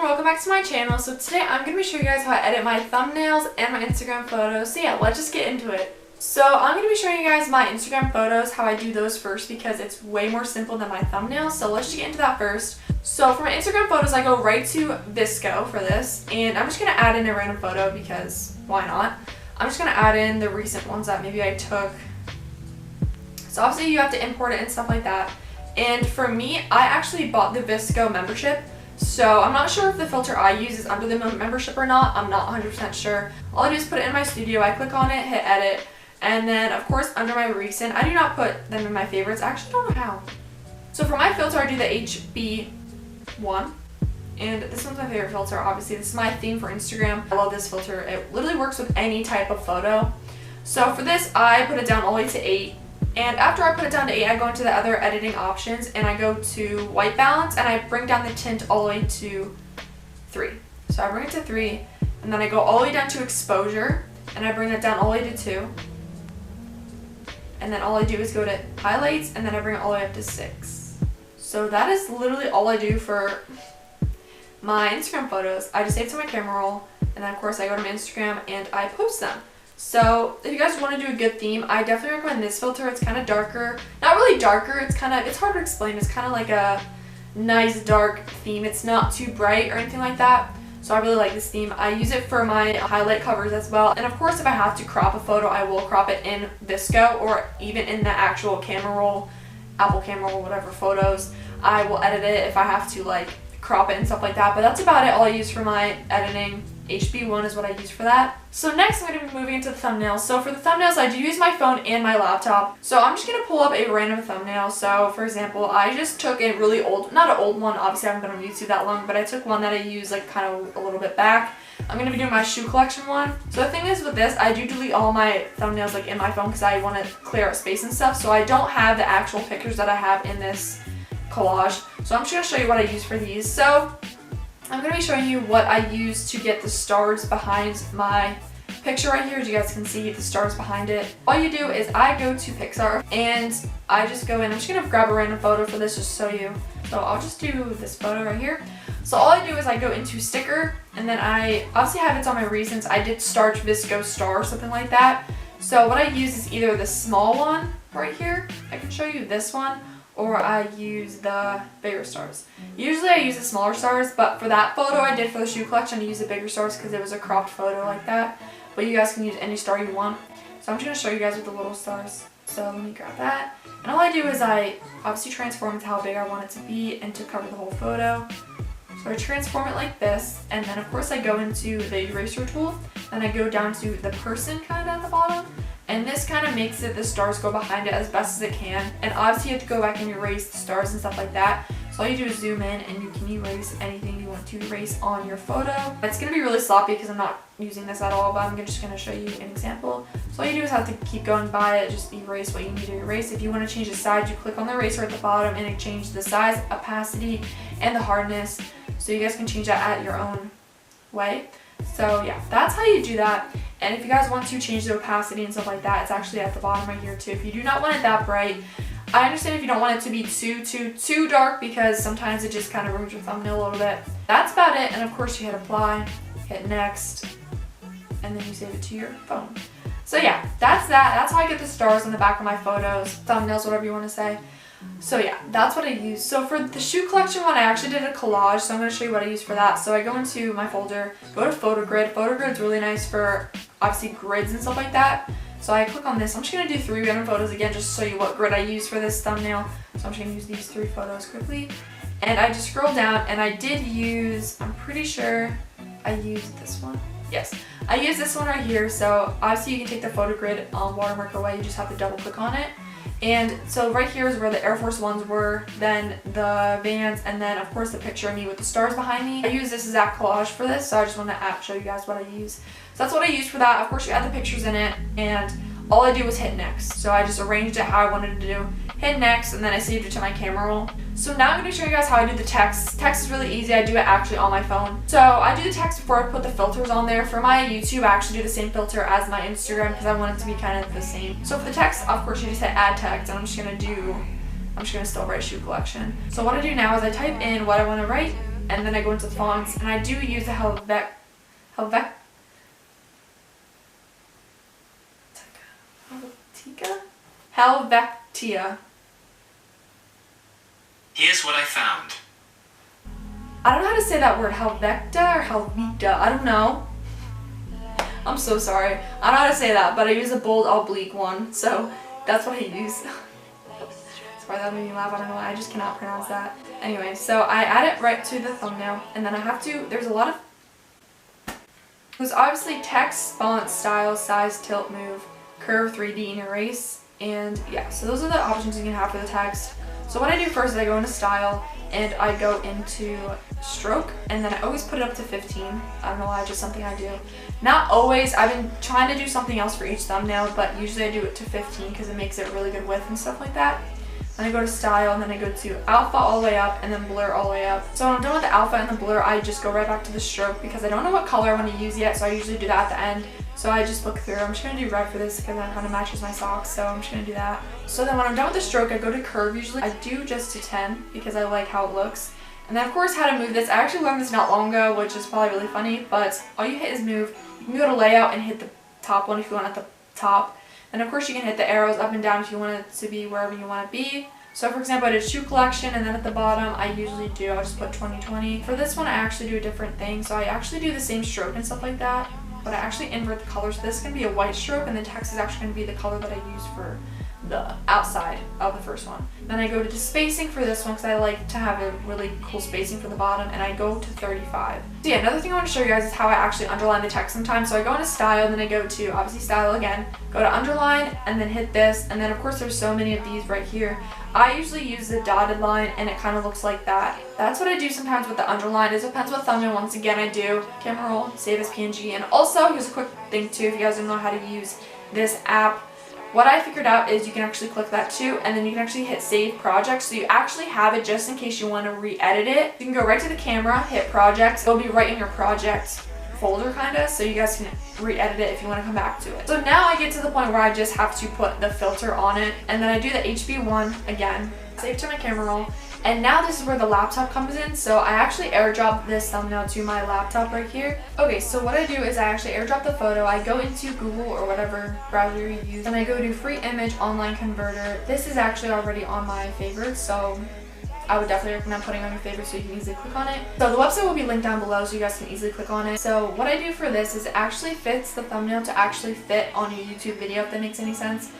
Welcome back to my channel. So today I'm going to be showing you guys how I edit my thumbnails and my Instagram photos. So yeah, let's just get into it. So I'm going to be showing you guys my Instagram photos, how I do those first because it's way more simple than my thumbnails. So let's just get into that first. So for my Instagram photos, I go right to VSCO for this, and I'm just going to add in a random photo because why not? I'm just going to add in the recent ones that maybe I took. So obviously you have to import it and stuff like that. And for me, I actually bought the VSCO membership. So I'm not sure if the filter I use is under the membership or not. I'm not 100% sure. All I do is put it in my studio. I click on it, hit edit, and then of course under my recent, I do not put them in my favorites. I actually don't know how. So for my filter, I do the HB1, and this one's my favorite filter. Obviously, this is my theme for Instagram. I love this filter. It literally works with any type of photo. So for this, I put it down all the way to 8. And after I put it down to 8, I go into the other editing options and I go to white balance and I bring down the tint all the way to 3. So I bring it to 3 and then I go all the way down to exposure and I bring it down all the way to 2. And then all I do is go to highlights and then I bring it all the way up to 6. So that is literally all I do for my Instagram photos. I just save it to my camera roll and then of course I go to my Instagram and I post them. So if you guys want to do a good theme, I definitely recommend this filter. It's kind of darker. Not really darker, it's hard to explain. It's kind of like a nice dark theme. It's not too bright or anything like that. So I really like this theme. I use it for my highlight covers as well. And of course, if I have to crop a photo, I will crop it in VSCO or even in the actual camera roll, Apple camera roll, whatever photos. I will edit it if I have to like crop it and stuff like that. But that's about it. All I use for my editing. HB1 is what I use for that. So next I'm going to be moving into the thumbnails. So for the thumbnails, I do use my phone and my laptop. So I'm just going to pull up a random thumbnail. So for example, I just took a really old, not an old one, obviously I haven't been on YouTube that long, but I took one that I use like kind of a little bit back. I'm going to be doing my shoe collection one. So the thing is with this, I do delete all my thumbnails like in my phone because I want to clear out space and stuff. So I don't have the actual pictures that I have in this collage. So I'm just going to show you what I use for these. So I'm going to be showing you what I use to get the stars behind my picture right here. As you guys can see the stars behind it. All you do is I go to Pixar and I just go in. I'm just going to grab a random photo for this just to show you. So I'll just do this photo right here. So all I do is I go into sticker and then I obviously have it on my recents. I did Starch VSCO Star or something like that. So what I use is either the small one right here. I can show you this one. Or I use the bigger stars. Usually I use the smaller stars, but for that photo I did for the shoe collection, I used the bigger stars because it was a cropped photo like that. But you guys can use any star you want. So I'm just going to show you guys with the little stars. So let me grab that. And all I do is I obviously transform it to how big I want it to be and to cover the whole photo. So I transform it like this, and then of course I go into the eraser tool, and I go down to the person kind of at the bottom. And this kind of makes it the stars go behind it as best as it can. And obviously you have to go back and erase the stars and stuff like that. So all you do is zoom in and you can erase anything you want to erase on your photo. It's going to be really sloppy because I'm not using this at all, but I'm just going to show you an example. So all you do is have to keep going by it, just erase what you need to erase. If you want to change the size, you click on the eraser at the bottom and it changes the size, opacity, and the hardness. So you guys can change that at your own way. So yeah, that's how you do that. And if you guys want to change the opacity and stuff like that, it's actually at the bottom right here too. If you do not want it that bright, I understand if you don't want it to be too dark because sometimes it just kind of ruins your thumbnail a little bit. That's about it. And of course you hit apply, hit next, and then you save it to your phone. So yeah, that's that. That's how I get the stars on the back of my photos, thumbnails, whatever you want to say. So yeah, that's what I use. So for the shoe collection one, I actually did a collage, so I'm going to show you what I use for that. So I go into my folder, go to photo grid. Photo grid's really nice for obviously grids and stuff like that. So I click on this. I'm just going to do 3 random photos again just to show you what grid I use for this thumbnail. So I'm just going to use these 3 photos quickly. And I just scroll down and I did use, I'm pretty sure I used this one. Yes, I used this one right here. So obviously you can take the photo grid watermark away. You just have to double click on it. And so right here is where the Air Force Ones were, then the Vans, and then of course the picture of me with the stars behind me. I use this exact collage for this, so I just want to show you guys what I use. So that's what I used for that. Of course you add the pictures in it, and all I do was hit next. So I just arranged it how I wanted to do. Hit next, and then I saved it to my camera roll. So now I'm going to show you guys how I do the text. Text is really easy. I do it actually on my phone. So I do the text before I put the filters on there. For my YouTube, I actually do the same filter as my Instagram because I want it to be kind of the same. So for the text, of course, you just hit add text, and I'm just going to still write shoe collection. So what I do now is I type in what I want to write, and then I go into fonts, and I do use the Helvetia. Here's what I found. I don't know how to say that word, Helvetia or Helvita, I don't know. I'm so sorry. I don't know how to say that, but I use a bold oblique one, so that's what I use. Sorry, that made me laugh, I don't know why, I just cannot pronounce that. Anyway, so I add it right to the thumbnail, and then I have to, there's obviously text, font, style, size, tilt, move, curve, 3D, and erase, and yeah, so those are the options you can have for the text. So what I do first is I go into style, and I go into stroke, and then I always put it up to 15. I don't know why, just something I do. Not always, I've been trying to do something else for each thumbnail, but usually I do it to 15 because it makes it really good width and stuff like that. Then I go to style, and then I go to alpha all the way up, and then blur all the way up. So when I'm done with the alpha and the blur, I just go right back to the stroke because I don't know what color I want to use yet, so I usually do that at the end. So I just look through. I'm just going to do red for this because that kind of matches my socks, so I'm just going to do that. So then when I'm done with the stroke, I go to curve usually. I do just to 10 because I like how it looks. And then of course how to move this. I actually learned this not long ago, which is probably really funny, but all you hit is move. You can go to layout and hit the top one if you want at the top. And of course you can hit the arrows up and down if you want it to be wherever you want it to be. So for example, I did shoe collection, and then at the bottom I usually do, I'll just put 2020. For this one I actually do a different thing. So I actually do the same stroke and stuff like that, but I actually invert the colors. This is going to be a white stroke, and the text is actually going to be the color that I use for the outside of the first one. Then I go to spacing for this one because I like to have a really cool spacing for the bottom, and I go to 35. So yeah, another thing I want to show you guys is how I actually underline the text sometimes. So I go into style, and then I go to obviously style again, go to underline, and then hit this, and then of course there's so many of these right here. I usually use the dotted line, and it kind of looks like that. That's what I do sometimes with the underline. It depends what thumbnail once again I do. Camera roll, save as PNG, and also here's a quick thing too if you guys don't know how to use this app. What I figured out is you can actually click that too, and then you can actually hit save project, so you actually have it just in case you want to re-edit it. You can go right to the camera, hit projects, it'll be right in your project folder kinda, so you guys can re-edit it if you want to come back to it. So now I get to the point where I just have to put the filter on it, and then I do the HB1 again, save to my camera roll, and now this is where the laptop comes in. So I actually airdrop this thumbnail to my laptop right here. Okay, so what I do is I actually airdrop the photo. I go into Google or whatever browser you use, and I go to free image online converter. This is actually already on my favorites, so I would definitely recommend putting on your favorites so you can easily click on it. So the website will be linked down below so you guys can easily click on it. So what I do for this is it actually fits the thumbnail to actually fit on your YouTube video, if that makes any sense.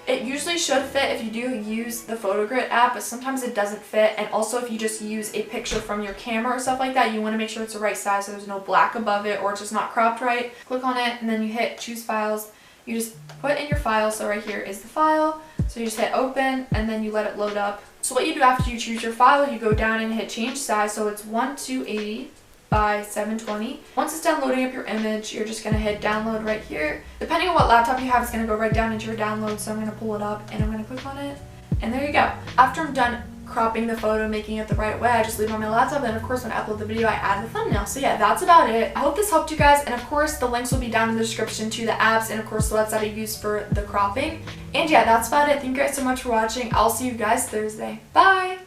It usually should fit if you do use the PhotoGrid app, but sometimes it doesn't fit. And also if you just use a picture from your camera or stuff like that, you want to make sure it's the right size so there's no black above it or it's just not cropped right. Click on it, and then you hit choose files. You just put in your file, so right here is the file. So you just hit open, and then you let it load up. So what you do after you choose your file, you go down and hit change size, so it's 1280 by 720. Once it's done loading up your image, you're just gonna hit download right here. Depending on what laptop you have, it's gonna go right down into your download, so I'm gonna pull it up and I'm gonna click on it, and there you go. After I'm done cropping the photo, making it the right way, I just leave it on my laptop, and of course when I upload the video I add the thumbnail. So yeah, that's about it. I hope this helped you guys, and of course the links will be down in the description to the apps and of course the website I use for the cropping. And yeah, that's about it. Thank you guys so much for watching. I'll see you guys Thursday. Bye!